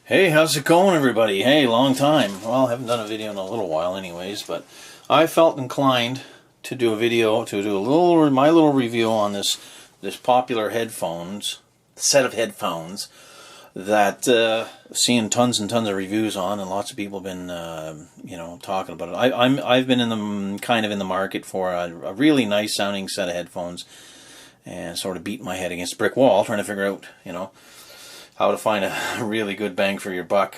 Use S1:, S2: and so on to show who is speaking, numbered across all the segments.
S1: Hey, how's it going, everybody? Hey, long time. Well, I haven't done a video in a little while anyways, but I felt inclined to do a video, my little review on this popular set of headphones that I've seen tons and tons of reviews on, and lots of people have been talking about it. I've been kind of in the market for a really nice sounding set of headphones, and sort of beating my head against a brick wall trying to figure out, how to find a really good bang for your buck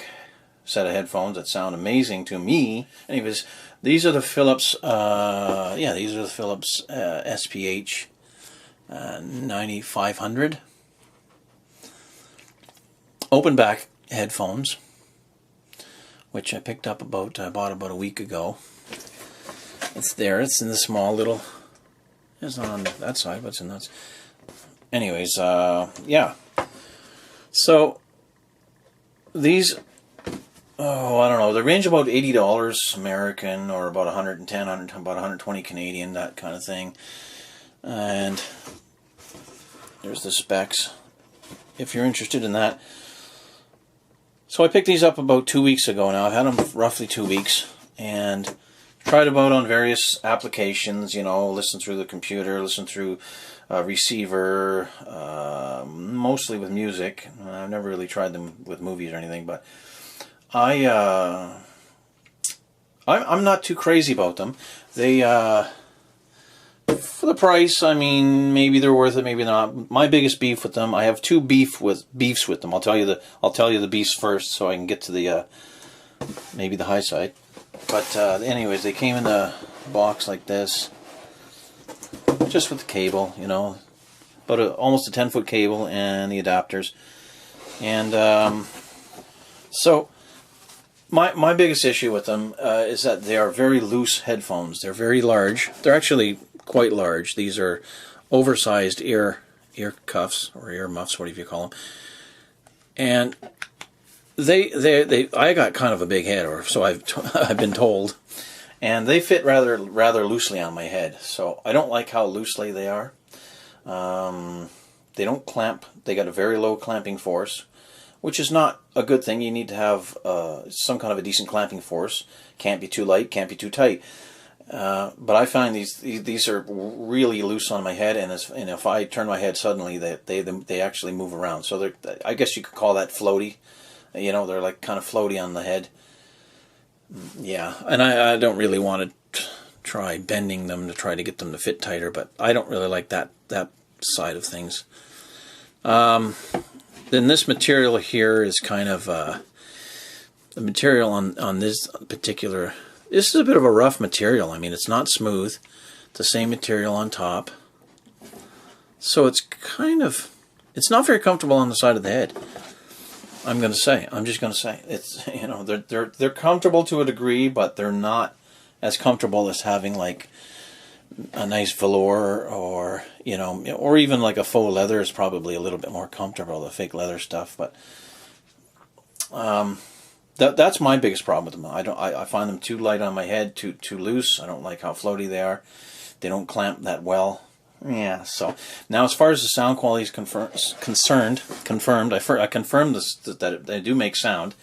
S1: set of headphones that sound amazing to me. Anyways, these are the Philips, SPH9500 open back headphones, which I picked up bought about a week ago. It's there. It's in the small little. It's not on that side, but it's in that. Anyways, yeah. So these, I don't know, they range about $80 American, or about about 120 Canadian, that kind of thing. And there's the specs, if you're interested in that. So I picked these up about 2 weeks ago now. I've had them roughly 2 weeks, and tried them out on various applications, listen through the computer, listen through receiver, mostly with music. I've never really tried them with movies or anything, but I'm not too crazy about them. They for the price, I mean, maybe they're worth it, maybe not. My biggest beef with them, I have two beefs with them. I'll tell you the beefs first, so I can get to the maybe the high side. But anyways, they came in a box like this, just with the cable, about almost a 10-foot cable and the adapters. And so my biggest issue with them is that they are very loose headphones. They're very large. They're actually quite large. These are oversized ear cuffs, or ear muffs, whatever you call them. And I got kind of a big head, or so I've been told, and they fit rather loosely on my head. So I don't like how loosely they are. They don't clamp. They got a very low clamping force, which is not a good thing. You need to have some kind of a decent clamping force. Can't be too light, can't be too tight. But I find these are really loose on my head, and if I turn my head suddenly, they actually move around. So I guess you could call that floaty. They're like kind of floaty on the head. Yeah, and I don't really want to try bending them to try to get them to fit tighter, but I don't really like that side of things. Then this material here is kind of the material on this particular. This is a bit of a rough material. I mean, it's not smooth. It's the same material on top, so it's not very comfortable on the side of the head. I'm just going to say it's they're comfortable to a degree, but they're not as comfortable as having like a nice velour, or or even like a faux leather is probably a little bit more comfortable, the fake leather stuff. But that's my biggest problem with them. I find them too light on my head, too loose. I don't like how floaty they are. They don't clamp that well. Yeah, so now as far as the sound quality is confirmed, I confirmed that they do make sound.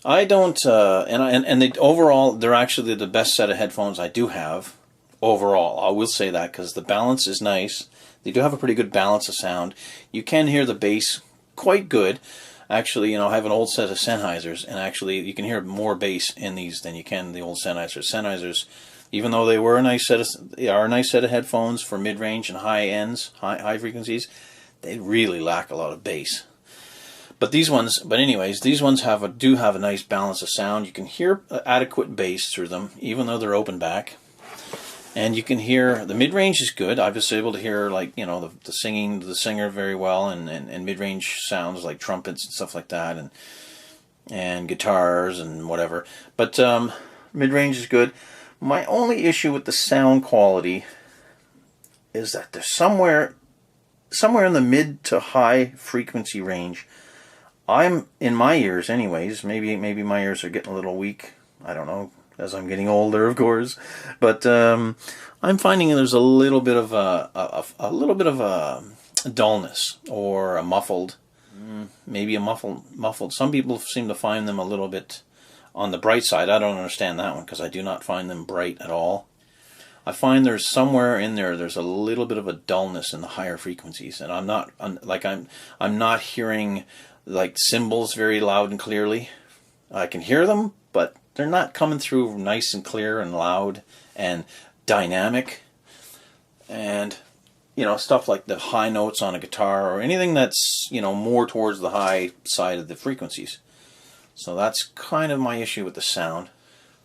S1: I don't, overall, they're actually the best set of headphones I do have. Overall, I will say that, because the balance is nice. They do have a pretty good balance of sound. You can hear the bass quite good. Actually, I have an old set of Sennheisers, and actually you can hear more bass in these than you can in the old Sennheisers. Sennheisers, even though they are a nice set of headphones for mid-range and high frequencies, they really lack a lot of bass. But anyways, these ones do have a nice balance of sound. You can hear adequate bass through them, even though they're open back. And you can hear the mid-range is good. I was able to hear the singer very well, and mid-range sounds like trumpets and stuff like that, and guitars and whatever. But mid-range is good. My only issue with the sound quality is that they're somewhere in the mid to high frequency range. I'm, in my ears anyways, maybe my ears are getting a little weak, I don't know, as I'm getting older, of course, but I'm finding there's a little bit of a dullness, or a muffled maybe a muffled. Some people seem to find them a little bit on the bright side. I don't understand that one because I do not find them bright at all. I find there's somewhere in there's a little bit of a dullness in the higher frequencies, and I'm not hearing like cymbals very loud and clearly. I can hear them, but they're not coming through nice and clear and loud and dynamic. And stuff like the high notes on a guitar or anything that's more towards the high side of the frequencies. So that's kind of my issue with the sound.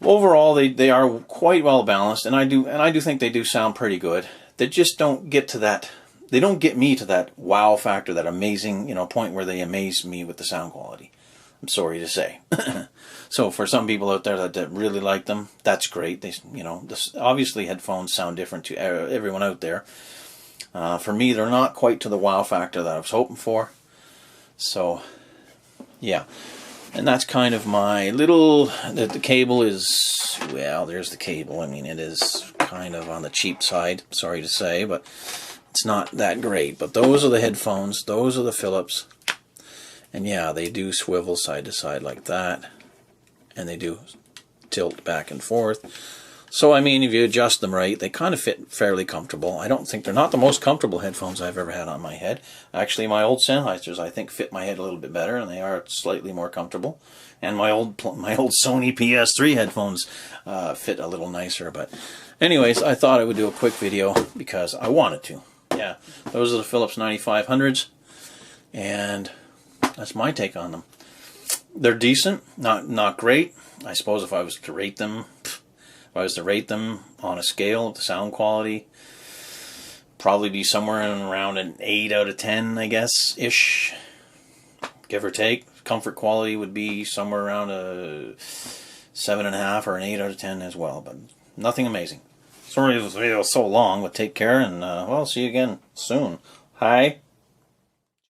S1: Overall, they are quite well balanced, and I do think they do sound pretty good. They just don't get to that. They don't get me to that wow factor, that amazing point where they amaze me with the sound quality. I'm sorry to say. So for some people out there that really like them, that's great. They obviously headphones sound different to everyone out there. For me, they're not quite to the wow factor that I was hoping for. So yeah. And that's kind of my little, the cable is, well, there's the cable. I mean, it is kind of on the cheap side, sorry to say, but it's not that great. But those are the headphones, those are the Philips. And yeah, they do swivel side to side like that. And they do tilt back and forth. So, I mean, if you adjust them right, they kind of fit fairly comfortable. I don't think they're not the most comfortable headphones I've ever had on my head. Actually, my old Sennheisers, I think, fit my head a little bit better, and they are slightly more comfortable. And my old Sony PS3 headphones fit a little nicer. But anyways, I thought I would do a quick video because I wanted to. Yeah, those are the Philips 9500s, and that's my take on them. They're decent, not great. I suppose if I was to rate them... If I was to rate them on a scale of the sound quality, probably be somewhere in around an 8 out of 10, I guess, ish, give or take. Comfort quality would be somewhere around a 7.5 or an 8 out of 10 as well, but nothing amazing. Sorry this video was so long, but take care, and well, see you again soon. Hi.